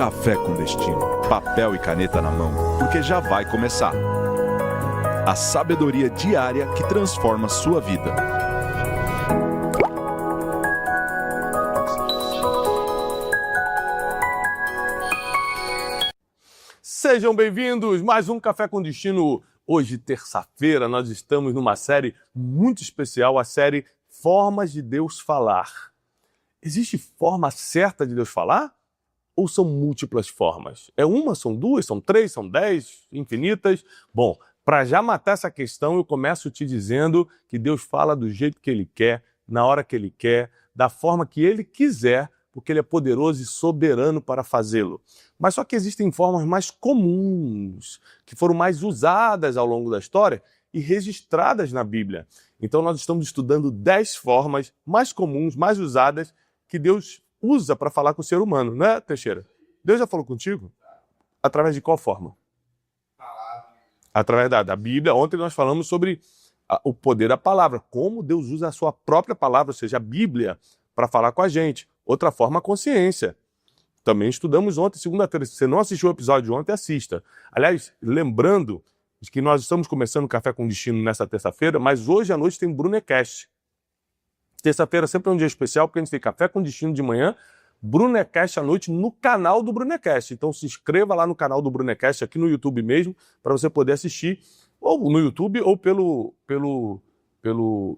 Café com Destino, papel e caneta na mão, porque já vai começar. A sabedoria diária que transforma sua vida. Sejam bem-vindos, mais um Café com Destino. Hoje, terça-feira, nós estamos numa série muito especial, a série Formas de Deus Falar. Existe forma certa de Deus falar? Ou são múltiplas formas? É uma, são duas, são três, são 10, infinitas? Bom, para já matar essa questão, eu começo te dizendo que Deus fala do jeito que Ele quer, na hora que Ele quer, da forma que Ele quiser, porque Ele é poderoso e soberano para fazê-lo. Mas só que existem formas mais comuns, que foram mais usadas ao longo da história e registradas na Bíblia. Então nós estamos estudando 10 formas mais comuns, mais usadas, que Deus usa para falar com o ser humano, né, Teixeira? Deus já falou contigo? Através de qual forma? Através da Bíblia. Ontem nós falamos sobre o poder da palavra, como Deus usa a sua própria palavra, ou seja, a Bíblia, para falar com a gente. Outra forma, a consciência. Também estudamos ontem, segunda-feira. Se você não assistiu o episódio de ontem, assista. Aliás, lembrando de que nós estamos começando o Café com Destino nessa terça-feira, mas hoje à noite tem Brunecast. Terça-feira sempre é um dia especial, porque a gente tem Café com Destino de manhã, Brunecast à noite no canal do Brunecast. Então se inscreva lá no canal do Brunecast, aqui no YouTube mesmo, para você poder assistir, ou no YouTube ou pelo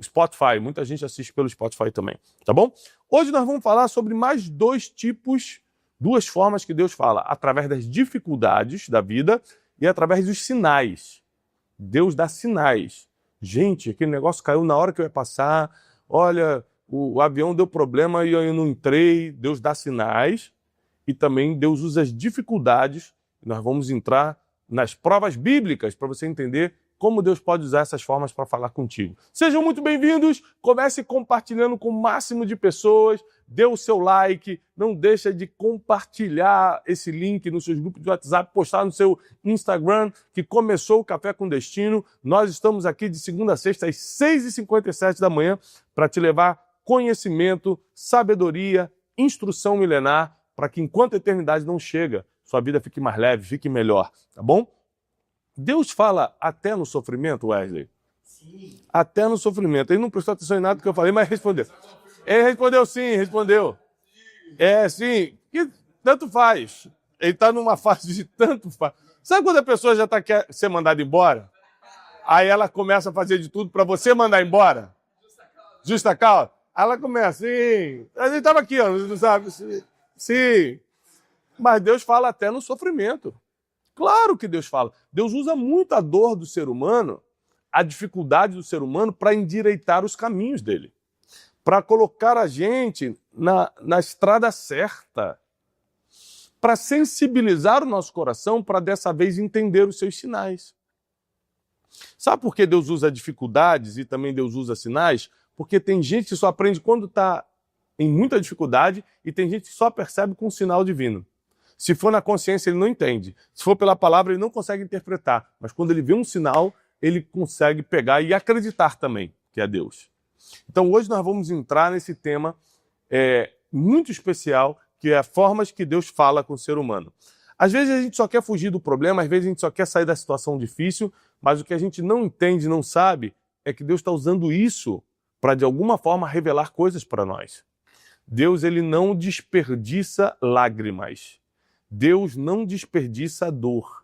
Spotify. Muita gente assiste pelo Spotify também, tá bom? Hoje nós vamos falar sobre mais duas formas que Deus fala, através das dificuldades da vida e através dos sinais. Deus dá sinais. Gente, aquele negócio caiu na hora que eu ia passar, olha, o avião deu problema e eu não entrei. Deus dá sinais e também Deus usa as dificuldades. Nós vamos entrar nas provas bíblicas para você entender como Deus pode usar essas formas para falar contigo. Sejam muito bem-vindos, comece compartilhando com o máximo de pessoas, dê o seu like, não deixa de compartilhar esse link nos seus grupos de WhatsApp, postar no seu Instagram, que começou o Café com Destino. Nós estamos aqui de segunda a sexta às 6h57 da manhã para te levar conhecimento, sabedoria, instrução milenar, para que enquanto a eternidade não chega, sua vida fique mais leve, fique melhor, tá bom? Deus fala até no sofrimento, Wesley? Sim. Até no sofrimento. Ele não prestou atenção em nada que eu falei, mas respondeu. Ele respondeu sim, respondeu. Sim. Que tanto faz. Ele está numa fase de tanto faz. Sabe quando a pessoa já quer ser mandada embora? Aí ela começa a fazer de tudo para você mandar embora? Justa causa. Aí ela começa, sim. A gente estava aqui, ó, não sabe? Sim. Mas Deus fala até no sofrimento. Claro que Deus fala. Deus usa muito a dor do ser humano, a dificuldade do ser humano para endireitar os caminhos dele. Para colocar a gente na estrada certa. Para sensibilizar o nosso coração para dessa vez entender os seus sinais. Sabe por que Deus usa dificuldades e também Deus usa sinais? Porque tem gente que só aprende quando está em muita dificuldade e tem gente que só percebe com um sinal divino. Se for na consciência, ele não entende. Se for pela palavra, ele não consegue interpretar. Mas quando ele vê um sinal, ele consegue pegar e acreditar também que é Deus. Então hoje nós vamos entrar nesse tema muito especial, que é formas que Deus fala com o ser humano. Às vezes a gente só quer fugir do problema, às vezes a gente só quer sair da situação difícil, mas o que a gente não entende, não sabe, é que Deus está usando isso para de alguma forma revelar coisas para nós. Deus, ele não desperdiça lágrimas. Deus não desperdiça dor.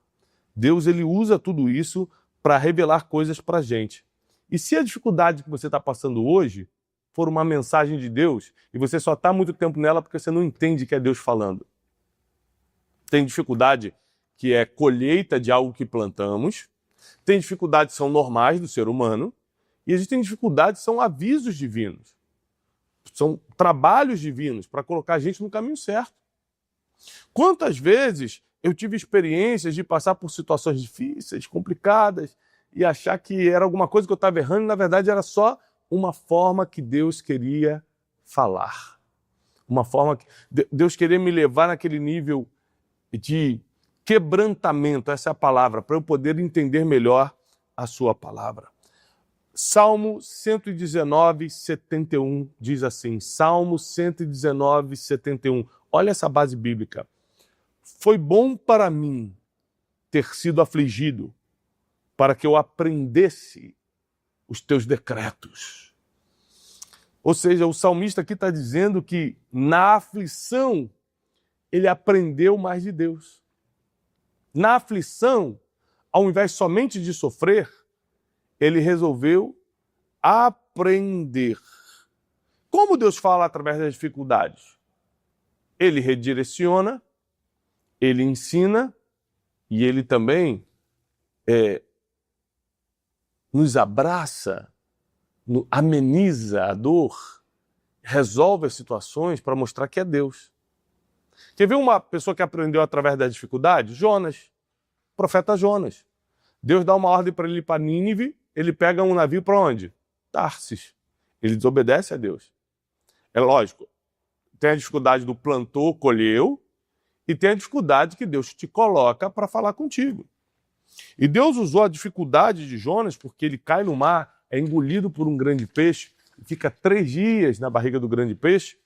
Deus, ele usa tudo isso para revelar coisas para a gente. E se a dificuldade que você está passando hoje for uma mensagem de Deus e você só está muito tempo nela porque você não entende que é Deus falando. Tem dificuldade que é colheita de algo que plantamos, tem dificuldades que são normais do ser humano e existem dificuldades que são avisos divinos. São trabalhos divinos para colocar a gente no caminho certo. Quantas vezes eu tive experiências de passar por situações difíceis, complicadas, e achar que era alguma coisa que eu estava errando, e na verdade era só uma forma que Deus queria falar. Uma forma que Deus queria me levar naquele nível de quebrantamento, essa é a palavra, para eu poder entender melhor a sua palavra. Salmo 119, 71 diz assim, Salmo 119, 71. Olha essa base bíblica. foi bom para mim ter sido afligido, para que eu aprendesse os teus decretos. Ou seja, o salmista aqui está dizendo que na aflição ele aprendeu mais de Deus. Na aflição, ao invés somente de sofrer, ele resolveu aprender. Como Deus fala através das dificuldades? Ele redireciona, ele ensina e ele também nos abraça, ameniza a dor, resolve as situações para mostrar que é Deus. Quer ver uma pessoa que aprendeu através da dificuldade? Jonas, o profeta Jonas. Deus dá uma ordem para ele ir para Nínive, ele pega um navio para onde? Tarsis. Ele desobedece a Deus. É lógico, tem a dificuldade do plantou, colheu, e tem a dificuldade que Deus te coloca para falar contigo. E Deus usou a dificuldade de Jonas porque ele cai no mar, é engolido por um grande peixe, e fica 3 dias na barriga do grande peixe.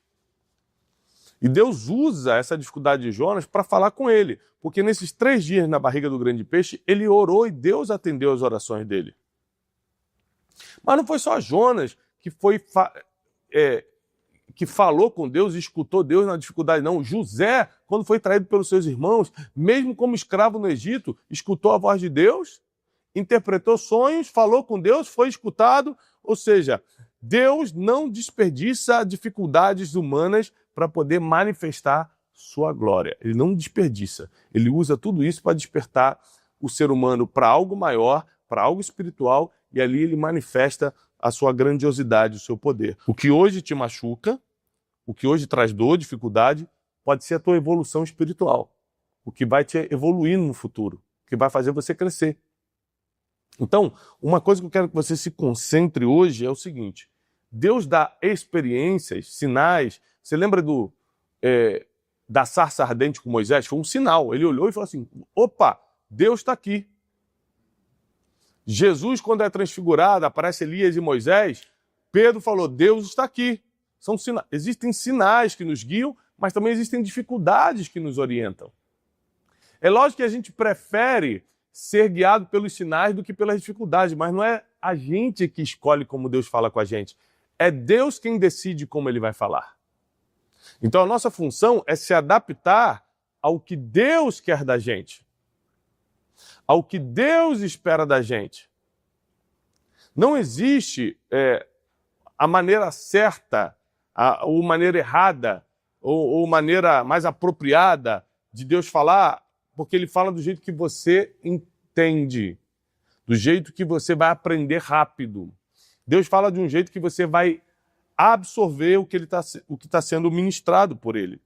E Deus usa essa dificuldade de Jonas para falar com ele, porque nesses 3 dias na barriga do grande peixe, ele orou e Deus atendeu as orações dele. Mas não foi só Jonas que falou com Deus e escutou Deus na dificuldade, não. José, quando foi traído pelos seus irmãos, mesmo como escravo no Egito, escutou a voz de Deus, interpretou sonhos, falou com Deus, foi escutado. Ou seja, Deus não desperdiça dificuldades humanas para poder manifestar sua glória. Ele não desperdiça. Ele usa tudo isso para despertar o ser humano para algo maior, para algo espiritual, e ali ele manifesta a sua grandiosidade, o seu poder. O que hoje te machuca, o que hoje traz dor, dificuldade, pode ser a tua evolução espiritual. O que vai te evoluir no futuro, o que vai fazer você crescer. Então, uma coisa que eu quero que você se concentre hoje é o seguinte: Deus dá experiências, sinais. Você lembra da sarça ardente com Moisés? Foi um sinal. Ele olhou e falou assim: opa, Deus está aqui. Jesus, quando é transfigurado, aparece Elias e Moisés, Pedro falou: Deus está aqui. Existem sinais que nos guiam, mas também existem dificuldades que nos orientam. É lógico que a gente prefere ser guiado pelos sinais do que pelas dificuldades, mas não é a gente que escolhe como Deus fala com a gente. É Deus quem decide como ele vai falar. Então a nossa função é se adaptar ao que Deus quer da gente, ao que Deus espera da gente. Não existe a maneira certa, ou maneira errada, ou maneira mais apropriada de Deus falar, porque ele fala do jeito que você entende, do jeito que você vai aprender rápido. Deus fala de um jeito que você vai absorver o que está sendo ministrado por ele.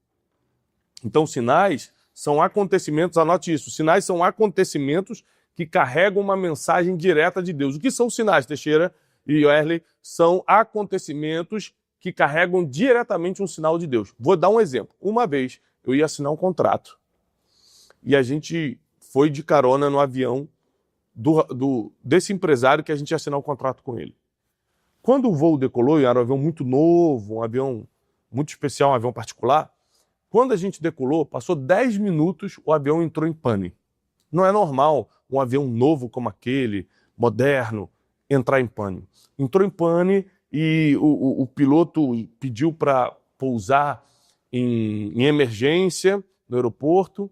Então, sinais são acontecimentos, anote isso, sinais são acontecimentos que carregam uma mensagem direta de Deus. O que são sinais, Teixeira e Wesley? São acontecimentos que carregam diretamente um sinal de Deus. Vou dar um exemplo. Uma vez eu ia assinar um contrato e a gente foi de carona no avião desse empresário que a gente ia assinar um contrato com ele. Quando o voo decolou, e era um avião muito novo, um avião muito especial, um avião particular, quando a gente decolou, passou 10 minutos, o avião entrou em pane. Não é normal um avião novo como aquele, moderno, entrar em pane. Entrou em pane e o piloto pediu para pousar em emergência no aeroporto,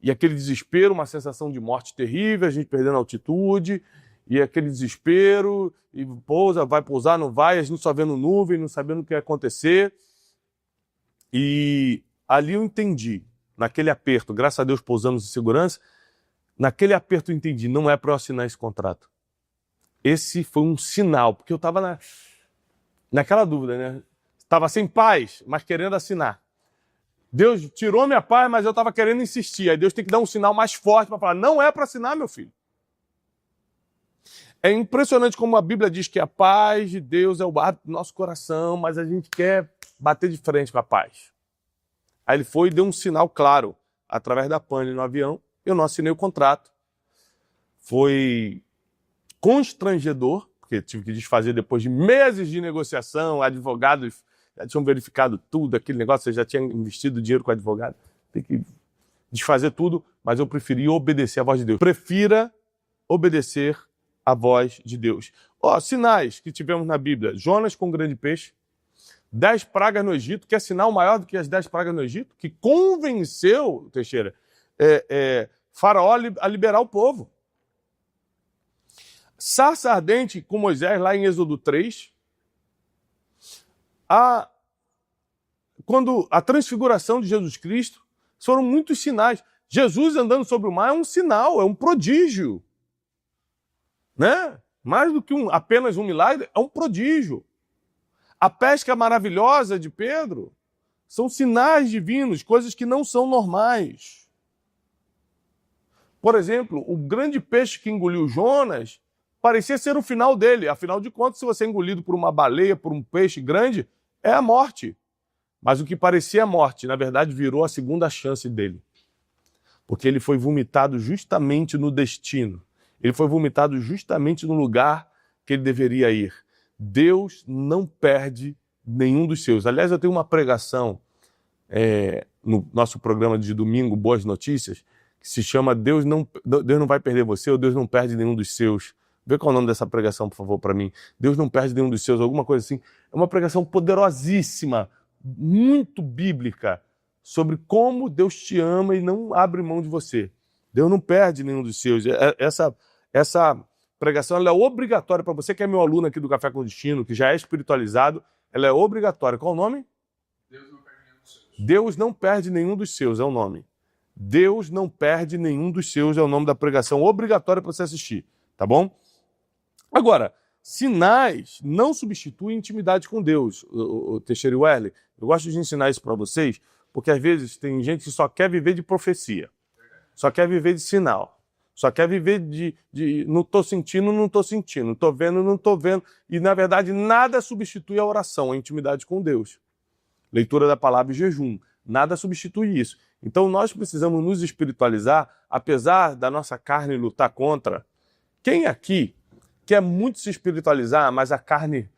e aquele desespero, uma sensação de morte terrível, a gente perdendo a altitude, e aquele desespero, e pousa, vai pousar, não vai, a gente só vendo nuvem, não sabendo o que ia acontecer. E ali eu entendi, naquele aperto, graças a Deus pousamos em segurança, naquele aperto eu entendi, não é para eu assinar esse contrato. Esse foi um sinal, porque eu estava naquela dúvida, né? Estava sem paz, mas querendo assinar. Deus tirou minha paz, mas eu estava querendo insistir. Aí Deus tem que dar um sinal mais forte para falar: não é para assinar, meu filho. É impressionante como a Bíblia diz que a paz de Deus é o árbitro do nosso coração, mas a gente quer bater de frente com a paz. Aí ele foi e deu um sinal claro, através da pane no avião. Eu não assinei o contrato. Foi constrangedor, porque tive que desfazer depois de meses de negociação, advogados já tinham verificado tudo, aquele negócio, você já tinha investido dinheiro com advogado, tem que desfazer tudo, mas eu preferi obedecer à voz de Deus. Prefira obedecer à voz de Deus. Sinais que tivemos na Bíblia. Jonas com grande peixe. 10 pragas no Egito, que é sinal maior do que as 10 pragas no Egito, que convenceu, Teixeira, Faraó a liberar o povo. Sarça ardente com Moisés, lá em Êxodo 3. Quando a transfiguração de Jesus Cristo, foram muitos sinais. Jesus andando sobre o mar é um sinal, é um prodígio. Né? Mais do que apenas um milagre, é um prodígio. A pesca maravilhosa de Pedro são sinais divinos, coisas que não são normais. Por exemplo, o grande peixe que engoliu Jonas parecia ser o final dele. Afinal de contas, se você é engolido por uma baleia, por um peixe grande, é a morte. Mas o que parecia a morte, na verdade, virou a segunda chance dele. Porque ele foi vomitado justamente no destino. Ele foi vomitado justamente no lugar que ele deveria ir. Deus não perde nenhum dos seus. Aliás, eu tenho uma pregação no nosso programa de domingo, Boas Notícias, que se chama Deus não vai perder você, ou Deus não perde nenhum dos seus. Vê qual é o nome dessa pregação, por favor, para mim. Deus não perde nenhum dos seus, alguma coisa assim. É uma pregação poderosíssima, muito bíblica, sobre como Deus te ama e não abre mão de você. Deus não perde nenhum dos seus. Essa pregação ela é obrigatória para você que é meu aluno aqui do Café com Destino, que já é espiritualizado, ela é obrigatória. Qual o nome? Deus não perde nenhum dos seus, é o nome. Deus não perde nenhum dos seus, é o nome da pregação obrigatória para você assistir, tá bom? Agora, sinais não substituem intimidade com Deus, o Teixeira e Wesley. Eu gosto de ensinar isso para vocês, porque às vezes tem gente que só quer viver de profecia, só quer viver de sinal. Só quer viver de não estou sentindo, não estou sentindo, estou vendo, não estou vendo. E, na verdade, nada substitui a oração, a intimidade com Deus. Leitura da palavra e jejum. Nada substitui isso. Então, nós precisamos nos espiritualizar, apesar da nossa carne lutar contra. Quem aqui quer muito se espiritualizar, mas a carne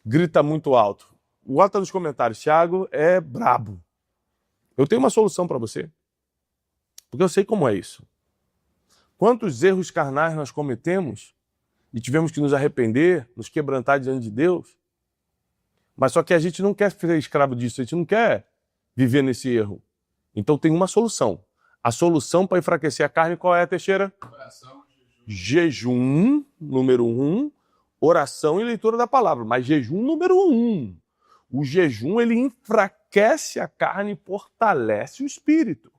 grita muito alto? Bota nos comentários. Thiago é brabo. Eu tenho uma solução para você. Porque eu sei como é isso. Quantos erros carnais nós cometemos e tivemos que nos arrepender, nos quebrantar diante de Deus? Mas só que a gente não quer ser escravo disso, a gente não quer viver nesse erro. Então tem uma solução. A solução para enfraquecer a carne qual é, Teixeira? Oração, jejum, número 1, oração e leitura da palavra. Mas jejum número 1. O jejum ele enfraquece a carne e fortalece o espírito.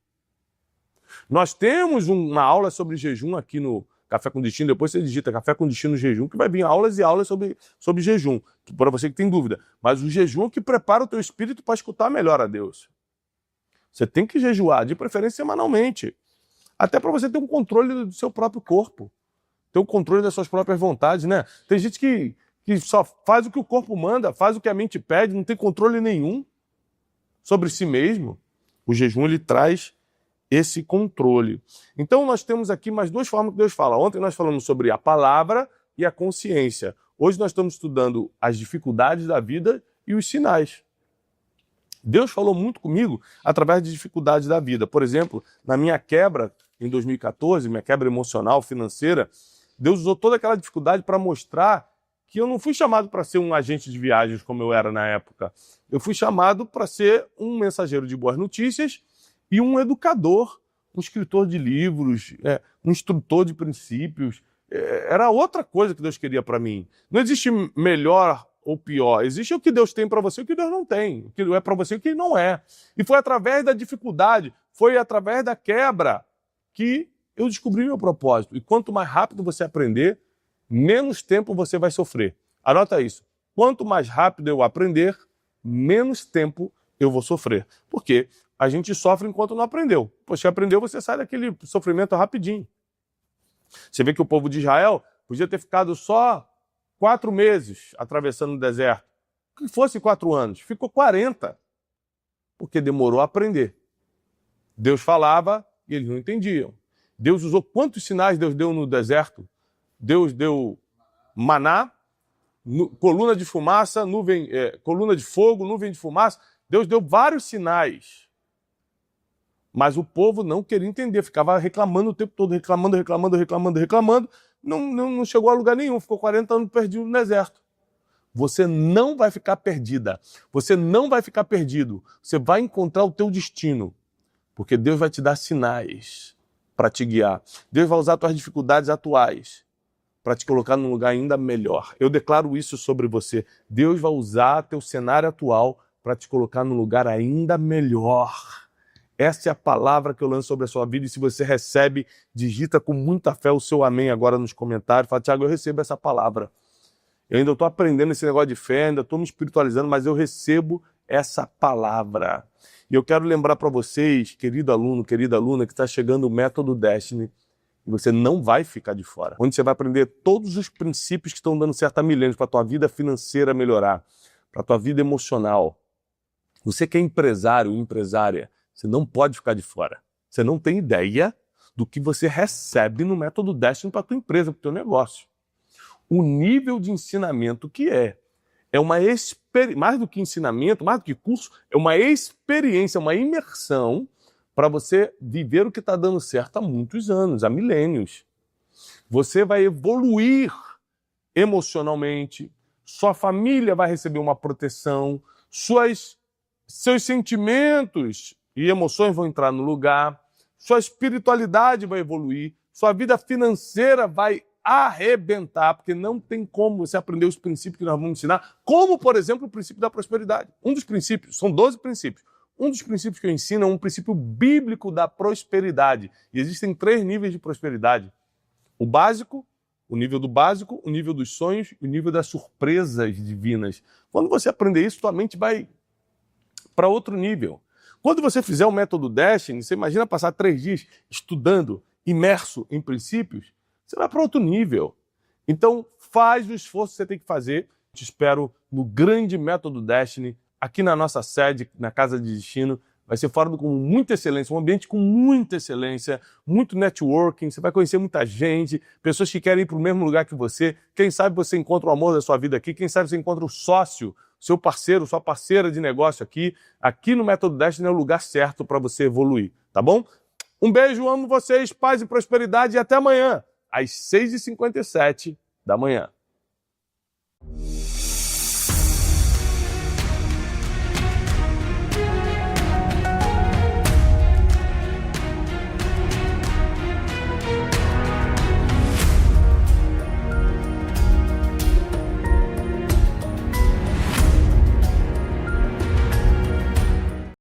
Nós temos uma aula sobre jejum aqui no Café com Destino, depois você digita Café com Destino Jejum, que vai vir aulas e aulas sobre jejum, para você que tem dúvida. Mas o jejum é o que prepara o teu espírito para escutar melhor a Deus. Você tem que jejuar, de preferência semanalmente, até para você ter um controle do seu próprio corpo, ter um controle das suas próprias vontades, né? Tem gente que só faz o que o corpo manda, faz o que a mente pede, não tem controle nenhum sobre si mesmo. O jejum ele traz esse controle. Então nós temos aqui mais duas formas que Deus fala. Ontem nós falamos sobre a palavra e a consciência. Hoje nós estamos estudando as dificuldades da vida e os sinais. Deus falou muito comigo através de dificuldades da vida. Por exemplo, na minha quebra em 2014, minha quebra emocional, financeira, Deus usou toda aquela dificuldade para mostrar que eu não fui chamado para ser um agente de viagens como eu era na época. Eu fui chamado para ser um mensageiro de boas notícias e um educador, um escritor de livros, um instrutor de princípios. Era outra coisa que Deus queria para mim. Não existe melhor ou pior. Existe o que Deus tem para você e o que Deus não tem. O que é para você e o que não é. E foi através da dificuldade, foi através da quebra que eu descobri meu propósito. E quanto mais rápido você aprender, menos tempo você vai sofrer. Anota isso. Quanto mais rápido eu aprender, menos tempo eu vou sofrer. Por quê? A gente sofre enquanto não aprendeu. Pois se aprendeu, você sai daquele sofrimento rapidinho. Você vê que o povo de Israel podia ter ficado só 4 meses atravessando o deserto. Que fosse 4 anos. Ficou 40. Porque demorou a aprender. Deus falava e eles não entendiam. Deus usou quantos sinais Deus deu no deserto? Deus deu maná, coluna de fumaça, coluna de fogo, nuvem de fumaça. Deus deu vários sinais. Mas o povo não queria entender, ficava reclamando o tempo todo, reclamando, não chegou a lugar nenhum, ficou 40 anos perdido no deserto. Você não vai ficar perdida, você não vai ficar perdido, você vai encontrar o teu destino, porque Deus vai te dar sinais para te guiar. Deus vai usar tuas dificuldades atuais para te colocar num lugar ainda melhor. Eu declaro isso sobre você. Deus vai usar teu cenário atual para te colocar num lugar ainda melhor. Essa é a palavra que eu lanço sobre a sua vida, e se você recebe, digita com muita fé o seu amém agora nos comentários. Fala, Thiago, eu recebo essa palavra. Eu ainda estou aprendendo esse negócio de fé, ainda estou me espiritualizando, mas eu recebo essa palavra. E eu quero lembrar para vocês, querido aluno, querida aluna, que está chegando o Método Destiny, e você não vai ficar de fora. Onde você vai aprender todos os princípios que estão dando certo há milênios para a tua vida financeira melhorar, para a tua vida emocional. Você que é empresário, empresária, você não pode ficar de fora. Você não tem ideia do que você recebe no Método Destiny para a tua empresa, para o teu negócio. O nível de ensinamento que é uma experiência, mais do que ensinamento, mais do que curso, é uma experiência, uma imersão para você viver o que está dando certo há muitos anos, há milênios. Você vai evoluir emocionalmente, sua família vai receber uma proteção, seus sentimentos e emoções vão entrar no lugar, sua espiritualidade vai evoluir, sua vida financeira vai arrebentar, porque não tem como você aprender os princípios que nós vamos ensinar, como, por exemplo, o princípio da prosperidade. Um dos princípios, são 12 princípios. Um dos princípios que eu ensino é um princípio bíblico da prosperidade. E existem 3 níveis de prosperidade. O básico, o nível do básico, o nível dos sonhos e o nível das surpresas divinas. Quando você aprender isso, tua mente vai para outro nível. Quando você fizer o Método Destiny, você imagina passar 3 dias estudando, imerso em princípios, você vai para outro nível. Então, faz o esforço que você tem que fazer. Te espero no grande Método Destiny, aqui na nossa sede, na Casa de Destino. Vai ser fora com muita excelência, um ambiente com muita excelência, muito networking, você vai conhecer muita gente, pessoas que querem ir para o mesmo lugar que você. Quem sabe você encontra o amor da sua vida aqui, quem sabe você encontra o sócio, seu parceiro, sua parceira de negócio aqui. Aqui no Método Destiny é o lugar certo para você evoluir, tá bom? Um beijo, amo vocês, paz e prosperidade, e até amanhã, às 6h57 da manhã.